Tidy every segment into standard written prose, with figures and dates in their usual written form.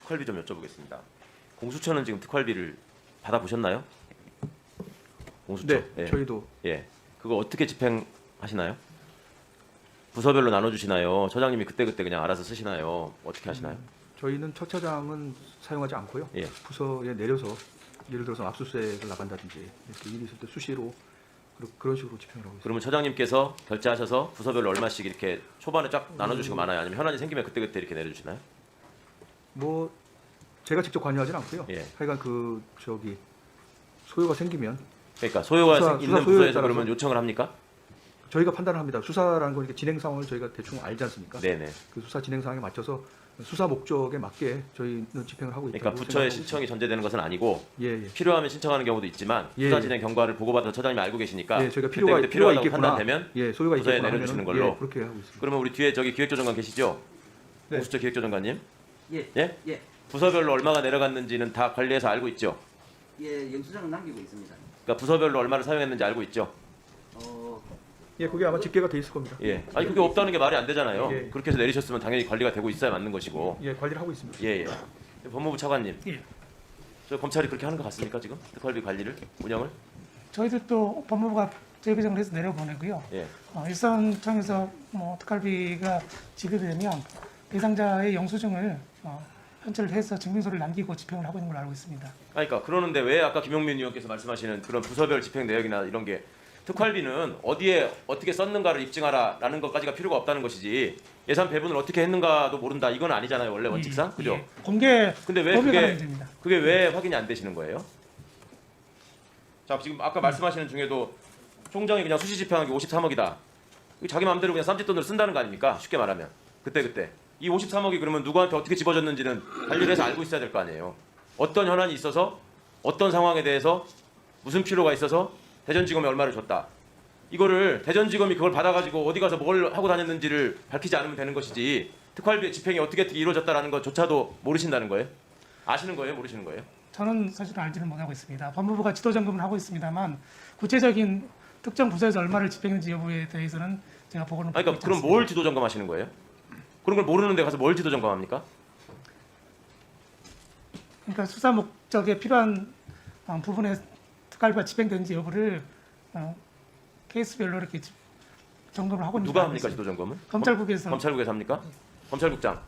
특활비 좀 여쭤보겠습니다. 공수처는 지금 특활비를 받아보셨나요? 공수처. 네, 예. 저희도 예. 그거 어떻게 집행하시나요? 부서별로 나눠주시나요? 처장님이 그때그때 그냥 알아서 쓰시나요? 어떻게 하시나요? 저희는 첫 차장은 사용하지 않고요. 예. 부서에 내려서 예를 들어서 압수수색을 나간다든지 이렇게 일이 있을 때 수시로 그런 식으로 집행을 하고 있습니다. 그러면 처장님께서 결제하셔서 부서별로 얼마씩 이렇게 초반에 쫙 나눠주시고 많아요? 아니면 현안이 생기면 그때그때 이렇게 내려주시나요? 뭐 제가 직접 관여하지는 않고요. 예. 하여간 소요가 생기면 그러니까 소요가 수사 있는 소요에 부서에서 따라서 그러면 요청을 합니까? 저희가 판단을 합니다. 수사라는 건 이렇게 진행 상황을 저희가 대충 알지 않습니까? 네네. 그 수사 진행 상황에 맞춰서 수사 목적에 맞게 저희는 집행을 하고 있다고 그러니까 부처의 생각하고 신청이 전제되는 것은 아니고 있습니다. 예, 예. 필요하면 신청하는 경우도 있지만 예, 수사 예. 진행 경과를 보고받아서 처장님이 알고 계시니까 예, 저희가 그때그때 필요가 필요하다고 있겠구나. 판단되면 예, 소요가 부서에 있겠구나 내려주시는 하면은, 걸로. 예, 그렇게 하고 있습니다. 그러면 우리 뒤에 저기 기획조정관 계시죠? 네. 공수처 기획조정관님. 예, 예? 예, 부서별로 얼마가 내려갔는지는 다 관리해서 알고 있죠? 예, 영수증은 남기고 있습니다. 그러니까 부서별로 얼마를 사용했는지 알고 있죠? 예, 그게 아마 집계가 돼 있을 겁니다. 예. 아니 그게 없다는 게 말이 안 되잖아요. 예. 그렇게 해서 내리셨으면 당연히 관리가 되고 있어야 맞는 것이고. 예, 관리를 하고 있습니다. 예, 예. 법무부 차관님. 예. 저 검찰이 그렇게 하는 것 같습니까 지금? 특활비 관리를 운영을? 저희들도 법무부가 재개정을 해서 내려보내고요. 예. 일선청에서 특활비가 지급이 되면 대상자의 영수증을 현찰을 해서 증명서를 남기고 집행을 하고 있는 걸로 알고 있습니다. 그러니까 그러는데 왜 아까 김용민 의원께서 말씀하시는 그런 부서별 집행 내역이나 이런 게 특활비는 어디에 어떻게 썼는가를 입증하라라는 것까지가 필요가 없다는 것이지 예산 배분을 어떻게 했는가도 모른다 이건 아니잖아요 원래 원칙상 그죠? 예. 공개 근데 왜 법이 그게 관한 문제입니다. 그게 왜 확인이 안 되시는 거예요? 자 지금 아까 말씀하시는 중에도 총장이 그냥 수시 집행한 게 53억이다. 자기 마음대로 그냥 쌈짓돈으로 쓴다는 거 아닙니까? 쉽게 말하면 그때 이 53억이 그러면 누구한테 어떻게 집어졌는지는 관리를 해서 알고 있어야 될 거 아니에요. 어떤 현안이 있어서 어떤 상황에 대해서 무슨 필요가 있어서 대전지검에 얼마를 줬다. 이거를 대전지검이 그걸 받아가지고 어디 가서 뭘 하고 다녔는지를 밝히지 않으면 되는 것이지 특활비 집행이 어떻게 이루어졌다라는 것조차도 모르신다는 거예요? 아시는 거예요? 모르시는 거예요? 저는 사실은 알지는 못하고 있습니다. 법무부가 지도 점검을 하고 있습니다만 구체적인 특정 부서에서 얼마를 집행했는지 여부에 대해서는 제가 보고는 아니, 그러니까 그럼 뭘 지도 점검하시는 거예요? 그런 걸 모르는데 가서 뭘 지도 점검합니까? 그러니까 수사 목적에 필요한 부분에 특활비가 집행되는지 여부를 케이스별로 이렇게 점검을 하고 있는 누가 걸로 합니까 알고 지도 점검은? 있습니다. 검찰국에서 검찰국에서 합니까? 검찰국장.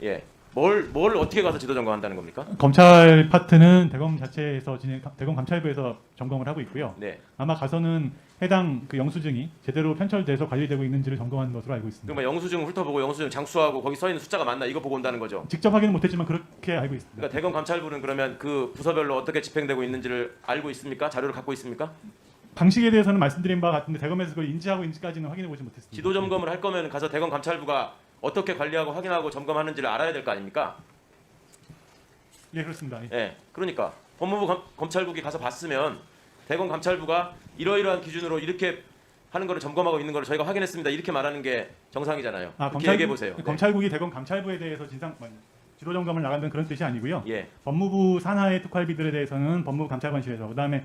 예. 뭘 어떻게 가서 지도 점검한다는 겁니까? 검찰 파트는 대검 자체에서 대검 감찰부에서 점검을 하고 있고요. 네. 아마 가서는 해당 그 영수증이 제대로 편철돼서 관리되고 있는지를 점검하는 것으로 알고 있습니다. 그러면 영수증 훑어보고 영수증 장수하고 거기 써 있는 숫자가 맞나 이거 보고 온다는 거죠. 직접 확인은 못했지만 그렇게 알고 있습니다. 그러니까 대검 감찰부는 그러면 그 부서별로 어떻게 집행되고 있는지를 알고 있습니까? 자료를 갖고 있습니까? 방식에 대해서는 말씀드린 바와 같은데 대검에서 그걸 인지하고 있는지까지는 확인해 보지 못했습니다. 지도 점검을 할 거면 가서 대검 감찰부가 어떻게 관리하고 확인하고 점검하는지를 알아야 될 거 아닙니까? 예, 그렇습니다. 예. 예. 그러니까 법무부 검찰국이 가서 봤으면 대검 감찰부가 이러이러한 기준으로 이렇게 하는 거를 점검하고 있는 거를 저희가 확인했습니다. 이렇게 말하는 게 정상이잖아요. 그렇게 얘기해 보세요. 네. 검찰국이 대검 감찰부에 대해서 지도 점검을 나간다는 그런 뜻이 아니고요. 예. 법무부 산하의 특활비들에 대해서는 법무부 감찰관실에서 그다음에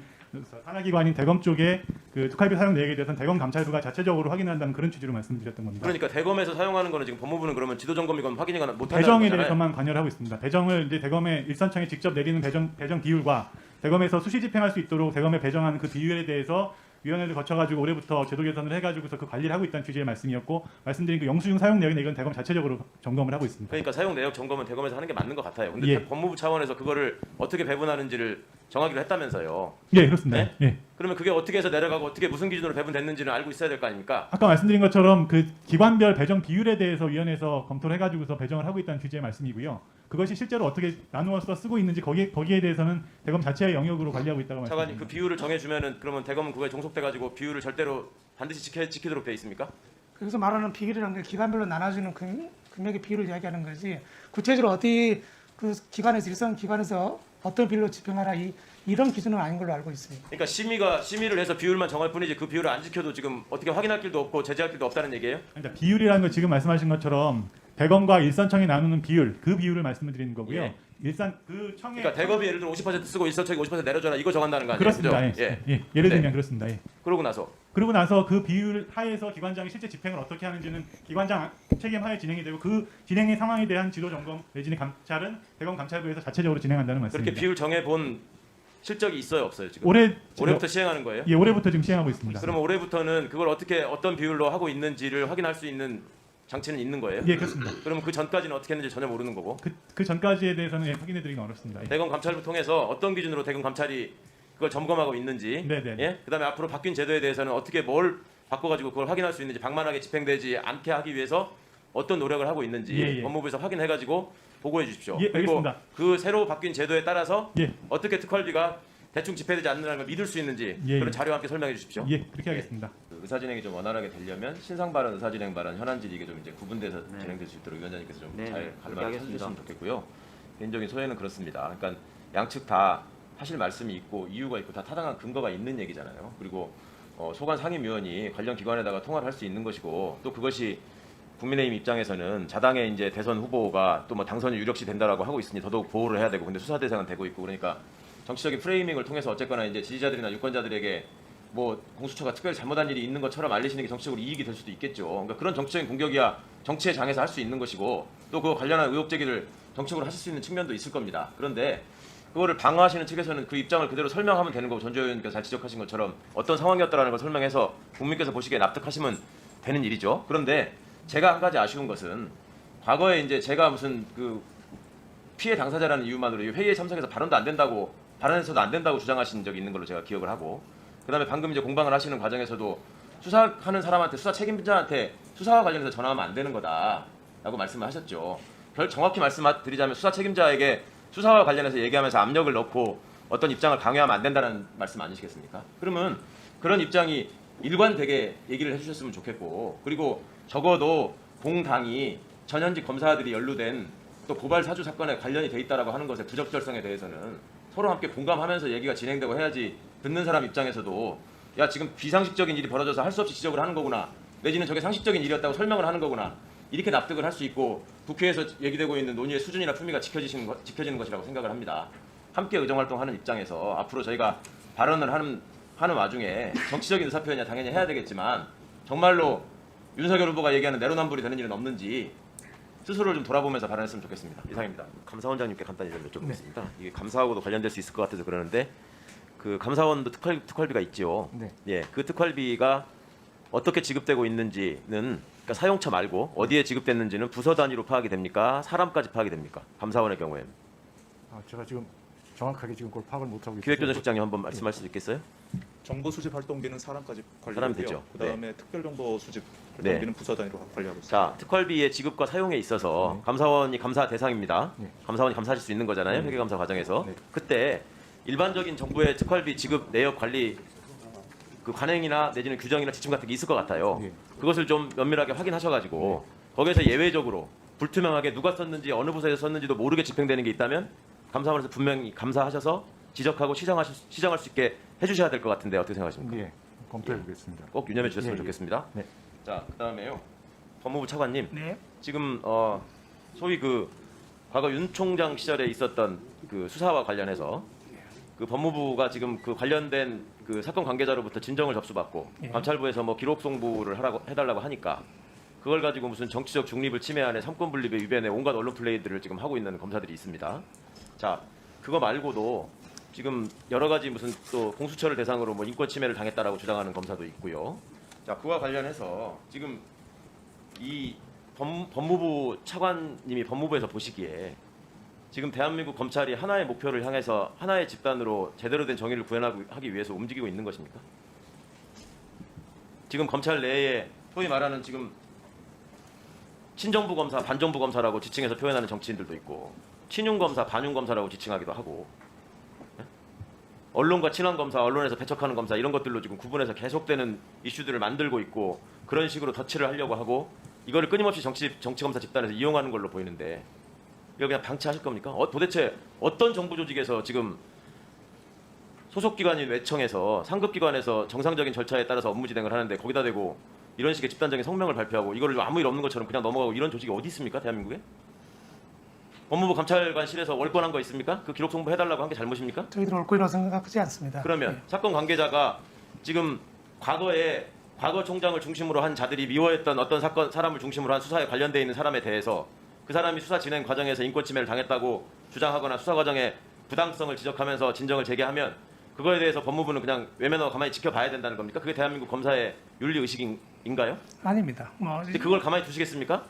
산하기관인 대검 쪽에 그 특활비 사용 내역에 대해서는 대검 감찰부가 자체적으로 확인한다는 그런 취지로 말씀드렸던 겁니다. 그러니까 대검에서 사용하는 거는 지금 법무부는 그러면 지도 점검이건 확인이거나 못한다는 배정에 거잖아요. 대해서만 관여를 하고 있습니다. 배정을 이제 대검의 일선청이 직접 내리는 배정 비율과 대검에서 수시 집행할 수 있도록 대검에 배정하는 그 비율에 대해서 위원회를 거쳐가지고 올해부터 제도 개선을 해가지고서 그 관리를 하고 있다는 취지의 말씀이었고 말씀드린 그 영수증 사용 내역은 이건 대검 자체적으로 점검을 하고 있습니다. 그러니까 사용 내역 점검은 대검에서 하는 게 맞는 것 같아요. 근데 예. 법무부 차원에서 그거를 어떻게 배분하는지를 정하기로 했다면서요. 예, 그렇습니다. 네? 예. 그러면 그게 어떻게 해서 내려가고 어떻게 무슨 기준으로 배분됐는지는 알고 있어야 될 거 아닙니까? 아까 말씀드린 것처럼 그 기관별 배정 비율에 대해서 위원회에서 검토를 해가지고서 배정을 하고 있다는 취지의 말씀이고요. 그것이 실제로 어떻게 나누어서 쓰고 있는지 거기에 대해서는 대검 자체의 영역으로 관리하고 있다고 차관님 말씀드립니다. 그 비율을 정해주면은 그러면 대검은 그거에 종속돼가지고 비율을 절대로 반드시 지키도록 돼 있습니까? 그래서 말하는 비율이라는 게 기관별로 나눠주는 금액의 비율을 이야기하는 거지 구체적으로 어디 그 기관에서 일선 기관에서 어떤 비율로 집행하라 이런 기준은 아닌 걸로 알고 있습니다. 그러니까 심의를 해서 비율만 정할 뿐이지 그 비율을 안 지켜도 지금 어떻게 확인할 길도 없고 제재할 길도 없다는 얘기예요? 그러니까 비율이라는 건 지금 말씀하신 것처럼 대검과 일선청이 나누는 비율 그 비율을 말씀을 드리는 거고요. 예. 일산 그 청의 그러니까 대검이 예를 들어 50% 쓰고 일선청이 50% 내려줘라 이거 정한다는 거 아니에요? 그렇습니다. 그죠? 예. 예를 들면 네. 그렇습니다. 예. 그러고 나서 그러고 나서 그 비율 하에서 기관장이 실제 집행을 어떻게 하는지는 기관장 책임 하에 진행이 되고 그 진행의 상황에 대한 지도 점검 내지는 감찰은 대검 감찰부에서 자체적으로 진행한다는 말씀입니다. 그렇게 비율 정해 본 실적이 있어요, 없어요 지금? 올해부터 시행하는 거예요? 예, 올해부터 지금 시행하고 있습니다. 그러면 올해부터는 그걸 어떤 비율로 하고 있는지를 확인할 수 있는 장치는 있는 거예요? 예, 그렇습니다. 그러면 그 전까지는 어떻게 했는지 전혀 모르는 거고. 그 전까지에 대해서는 예, 확인해드리기 어렵습니다. 예. 대검 감찰부 통해서 어떤 기준으로 대검 감찰이 그걸 점검하고 있는지, 네네. 예? 그다음에 앞으로 바뀐 제도에 대해서는 어떻게 뭘 바꿔가지고 그걸 확인할 수 있는지, 방만하게 집행되지 않게 하기 위해서 어떤 노력을 하고 있는지 예. 법무부에서 확인해가지고 보고해 주십시오. 예, 그리고 알겠습니다. 그 새로 바뀐 제도에 따라서 예, 어떻게 특활비가 대충 집행되지 않는다는 걸 믿을 수 있는지 예. 그런 자료와 함께 설명해 주십시오. 예, 그렇게 하겠습니다. 그 의사 진행이 좀 원활하게 되려면 신상 발언, 의사 진행 발언, 현안 질의 이게 좀 이제 구분돼서 네. 진행될 수 있도록 위원장님께서 좀 네, 잘 네. 갈망을 알겠습니다. 찾으셨으면 좋겠고요. 개인적인 소회는 그렇습니다. 그러니까 양측 다 하실 말씀이 있고 이유가 있고 다 타당한 근거가 있는 얘기잖아요. 그리고 소관 상임위원이 관련 기관에다가 통화를 할 수 있는 것이고 또 그것이 국민의힘 입장에서는 자당의 이제 대선 후보가 또 뭐 당선이 유력시 된다라고 하고 있으니 더더욱 보호를 해야 되고 근데 수사 대상은 되고 있고 그러니까 정치적인 프레이밍을 통해서 어쨌거나 이제 지지자들이나 유권자들에게 뭐 공수처가 특별히 잘못한 일이 있는 것처럼 알리시는 게 정치적으로 이익이 될 수도 있겠죠. 그러니까 그런 정치적인 공격이야 정치의 장에서 할 수 있는 것이고 또 그 관련한 의혹 제기를 정책으로 하실 수 있는 측면도 있을 겁니다. 그런데 그거를 방어하시는 측에서는 그 입장을 그대로 설명하면 되는 거고 전조 의원님께서 잘 지적하신 것처럼 어떤 상황이었다라는 걸 설명해서 국민께서 보시기에 납득하시면 되는 일이죠. 그런데 제가 한 가지 아쉬운 것은 과거에 이제 제가 무슨 그 피해 당사자라는 이유만으로 이 회의에 참석해서 발언해서도 안 된다고 주장하신 적이 있는 걸로 제가 기억을 하고 그다음에 방금 이제 공방을 하시는 과정에서도 수사하는 사람한테 수사 책임자한테 수사와 관련해서 전화하면 안 되는 거다라고 말씀을 하셨죠. 정확히 말씀드리자면 수사 책임자에게 수사와 관련해서 얘기하면서 압력을 넣고 어떤 입장을 강요하면 안 된다는 말씀 아니시겠습니까? 그러면 그런 입장이 일관되게 얘기를 해주셨으면 좋겠고 그리고 적어도 공당이 전현직 검사들이 연루된 또 고발 사주 사건에 관련이 돼 있다라고 하는 것의 부적절성에 대해서는 서로 함께 공감하면서 얘기가 진행되고 해야지 듣는 사람 입장에서도 야 지금 비상식적인 일이 벌어져서 할 수 없이 지적을 하는 거구나 내지는 저게 상식적인 일이었다고 설명을 하는 거구나 이렇게 납득을 할 수 있고 국회에서 얘기되고 있는 논의의 수준이나 품위가 지켜지는 것이라고 생각을 합니다. 함께 의정활동하는 입장에서 앞으로 저희가 발언을 하는 와중에 정치적인 의사표현이야 당연히 해야 되겠지만 정말로 윤석열 후보가 얘기하는 내로남불이 되는 일은 없는지 스스로를 좀 돌아보면서 발언했으면 좋겠습니다. 이상입니다. 감사원장님께 간단히 좀 여쭤보겠습니다. 이게 감사하고도 관련될 수 있을 것 같아서 그러는데 그 감사원도 특활비가 있지요. 네. 예, 그 특활비가 어떻게 지급되고 있는지는 그러니까 사용처 말고 어디에 지급됐는지는 부서 단위로 파악이 됩니까? 사람까지 파악이 됩니까? 감사원의 경우에 제가 지금 정확하게 지금 그걸 파악을 못하고 있어요. 기획조정실장님 한번 말씀할 수 있겠어요? 정보 수집 활동비는 사람까지 사람 관리되고요. 되죠. 그다음에 특별 정보 수집 네. 활동비는 부서 단위로 관리하고 있습니다. 자, 특활비의 지급과 사용에 있어서 감사원이 감사 대상입니다. 네. 감사원이 감사하실 수 있는 거잖아요. 회계감사 과정에서. 네. 그때 일반적인 정부의 특활비 지급 내역 관리 그 관행이나 내지는 규정이나 지침 같은 게 있을 것 같아요. 네. 그것을 좀 면밀하게 확인하셔가지고 거기에서 예외적으로 불투명하게 누가 썼는지 어느 부서에서 썼는지도 모르게 집행되는 게 있다면 감사원에서 분명히 감사하셔서 지적하고 시정할 수 있게 해주셔야 될 것 같은데 어떻게 생각하십니까? 예, 검토해 보겠습니다. 꼭 유념해 주셨으면 예, 예. 좋겠습니다. 네. 자, 그다음에요. 법무부 차관님. 네. 지금 소위 그 과거 윤 총장 시절에 있었던 그 수사와 관련해서 그 법무부가 지금 그 관련된 그 사건 관계자로부터 진정을 접수받고 예. 감찰부에서 뭐 기록 송부를 해달라고 하니까 그걸 가지고 무슨 정치적 중립을 침해하는 삼권 분립의 위반의 온갖 언론 플레이들을 지금 하고 있는 검사들이 있습니다. 자, 그거 말고도 지금 여러 가지 무슨 또 공수처를 대상으로 뭐 인권 침해를 당했다라고 주장하는 검사도 있고요. 자, 그와 관련해서 지금 이 법무부 차관님이 법무부에서 보시기에 지금 대한민국 검찰이 하나의 목표를 향해서 하나의 집단으로 제대로 된 정의를 구현하기 위해서 움직이고 있는 것입니까? 지금 검찰 내에 소위 말하는 지금 친정부 검사, 반정부 검사라고 지칭해서 표현하는 정치인들도 있고 친윤 검사, 반윤 검사라고 지칭하기도 하고 언론과 친한 검사, 언론에서 배척하는 검사 이런 것들로 지금 구분해서 계속되는 이슈들을 만들고 있고 그런 식으로 덧칠을 하려고 하고 이거를 끊임없이 정치 검사 집단에서 이용하는 걸로 보이는데 이거 그냥 방치하실 겁니까? 도대체 어떤 정부 조직에서 지금 소속 기관인 외청에서 상급 기관에서 정상적인 절차에 따라서 업무 진행을 하는데 거기다 대고 이런 식의 집단적인 성명을 발표하고 이거를 아무 일 없는 것처럼 그냥 넘어가고 이런 조직이 어디 있습니까? 대한민국에? 법무부 감찰관실에서 월권한 거 있습니까? 그 기록 송부 해달라고 한 게 잘못입니까? 저희들 올 거라고 생각하지 않습니다. 그러면 예. 사건 관계자가 지금 과거 총장을 중심으로 한 자들이 미워했던 어떤 사람을 중심으로 한 수사에 관련돼 있는 사람에 대해서 그 사람이 수사 진행 과정에서 인권 침해를 당했다고 주장하거나 수사 과정의 부당성을 지적하면서 진정을 제기하면 그거에 대해서 법무부는 그냥 외면하고 가만히 지켜봐야 된다는 겁니까? 그게 대한민국 검사의 윤리 의식인가요? 아닙니다. 뭐 근데 그걸 가만히 두시겠습니까?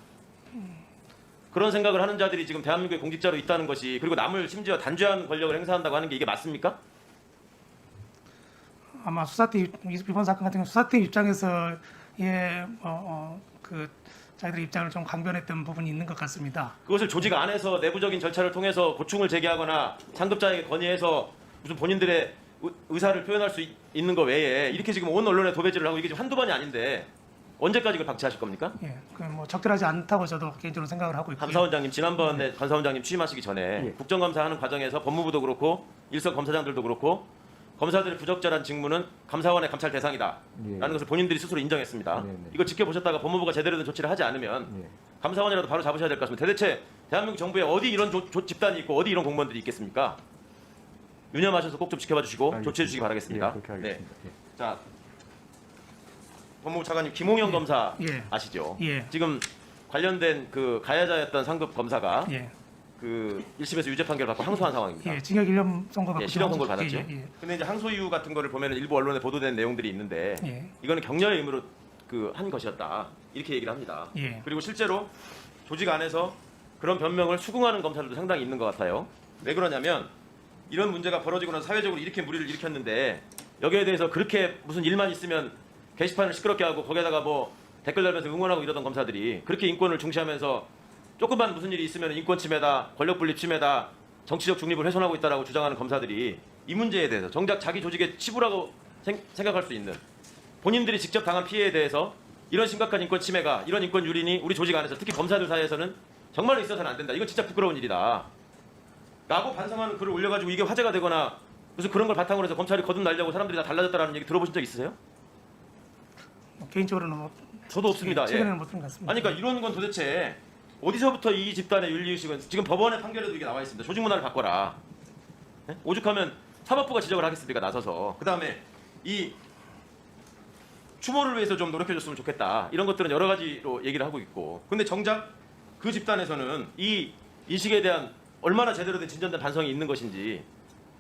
그런 생각을 하는 자들이 지금 대한민국의 공직자로 있다는 것이, 그리고 남을 심지어 단죄한 권력을 행사한다고 하는 게 이게 맞습니까? 아마 수사팀 이번 사건 같은 경우 수사팀 입장에서 그 자기들의 입장을 좀 강변했던 부분이 있는 것 같습니다. 그것을 조직 안에서 내부적인 절차를 통해서 고충을 제기하거나 상급자에게 건의해서 무슨 본인들의 의사를 표현할 수 있는 거 외에 이렇게 지금 온 언론에 도배질을 하고 이게 지금 한두 번이 아닌데 언제까지 이걸 박치하실 겁니까? 예, 그 뭐 적절하지 않다고 저도 개인적으로 생각을 하고 있고요. 감사원장님 지난번에 감사원장님 취임하시기 전에 예. 국정감사하는 과정에서 법무부도 그렇고 일선 검사장들도 그렇고 검사들의 부적절한 직무는 감사원의 감찰 대상이다 예. 라는 것을 본인들이 스스로 인정했습니다. 네네. 이걸 지켜보셨다가 법무부가 제대로 된 조치를 하지 않으면 예. 감사원이라도 바로 잡으셔야 될 것 같습니다. 대체 대한민국 정부에 어디 이런 집단이 있고 어디 이런 공무원들이 있겠습니까? 유념하셔서 꼭 좀 지켜봐 주시고 알겠습니다. 조치해 주시기 바라겠습니다. 예, 그렇게 하겠습니다. 예. 자, 법무부 차관님 김홍영 검사 예. 아시죠? 예. 지금 관련된 그 가해자였던 상급 검사가 예, 그 1심에서 유죄 판결을 받고 항소한 상황입니다. 예, 징역 1년 선고받고 예, 실형 선고를 받았죠. 예, 예, 근데 이제 항소 이유 같은 거를 보면은 일부 언론에 보도된 내용들이 있는데 예. 이거는 격려의 의무로 그 한 것이었다 이렇게 얘기를 합니다. 예. 그리고 실제로 조직 안에서 그런 변명을 수긍하는 검사들도 상당히 있는 것 같아요. 왜 그러냐면 이런 문제가 벌어지고 나서 사회적으로 이렇게 무리를 일으켰는데 여기에 대해서 그렇게 무슨 일만 있으면 게시판을 시끄럽게 하고 거기에다가 뭐 댓글 달면서 응원하고 이러던 검사들이 그렇게 인권을 중시하면서 조금만 무슨 일이 있으면 인권 침해다, 권력 분립 침해다, 정치적 중립을 훼손하고 있다라고 주장하는 검사들이 이 문제에 대해서 정작 자기 조직의 치부라고 생각할 수 있는 본인들이 직접 당한 피해에 대해서 이런 심각한 인권 침해가, 이런 인권 유린이 우리 조직 안에서 특히 검사들 사이에서는 정말로 있어서는 안 된다. 이건 진짜 부끄러운 일이다. 라고 반성하는 글을 올려가지고 이게 화제가 되거나 무슨 그런 걸 바탕으로 해서 검찰이 거듭 날려고 사람들이 다 달라졌다라는 얘기 들어보신 적 있으세요? 뭐 개인적으로는 뭐 저도 없습니다. 최근에는 예. 못 들은 것 같습니다. 아니 그러니까 이런 건 도대체 어디서부터 이 집단의 윤리의식은, 지금 법원의 판결에도 이게 나와 있습니다. 조직 문화를 바꿔라. 예? 오죽하면 사법부가 지적을 하겠습니까? 나서서. 그 다음에 이 추모를 위해서 좀 노력해줬으면 좋겠다. 이런 것들은 여러 가지로 얘기를 하고 있고. 근데 정작 그 집단에서는 이 인식에 대한 얼마나 제대로 된 진전된 반성이 있는 것인지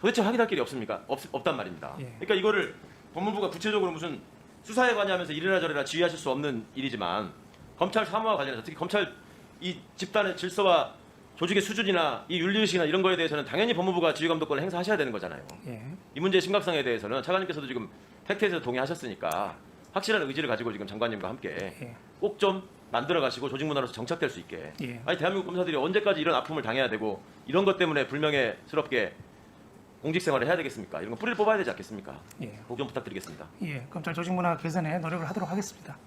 도대체 확인할 길이 없습니까? 없단 말입니다. 예. 그러니까 이거를 법무부가 구체적으로 무슨 수사에 관여하면서 이래라 저래라 지휘하실 수 없는 일이지만 검찰 사무와 관련해서 특히 검찰 이 집단의 질서와 조직의 수준이나 이 윤리의식이나 이런 거에 대해서는 당연히 법무부가 지휘감독권을 행사하셔야 되는 거잖아요. 예, 이 문제의 심각성에 대해서는 차관님께서도 지금 팩트에서 동의하셨으니까 확실한 의지를 가지고 지금 장관님과 함께 예. 꼭 좀 만들어 가시고 조직 문화로서 정착될 수 있게. 예. 아니 대한민국 검사들이 언제까지 이런 아픔을 당해야 되고 이런 것 때문에 불명예스럽게 공직 생활을 해야 되겠습니까? 이런 거 뿌리를 뽑아야 되지 않겠습니까? 예. 꼭 좀 부탁드리겠습니다. 예, 검찰 조직 문화 개선에 노력을 하도록 하겠습니다.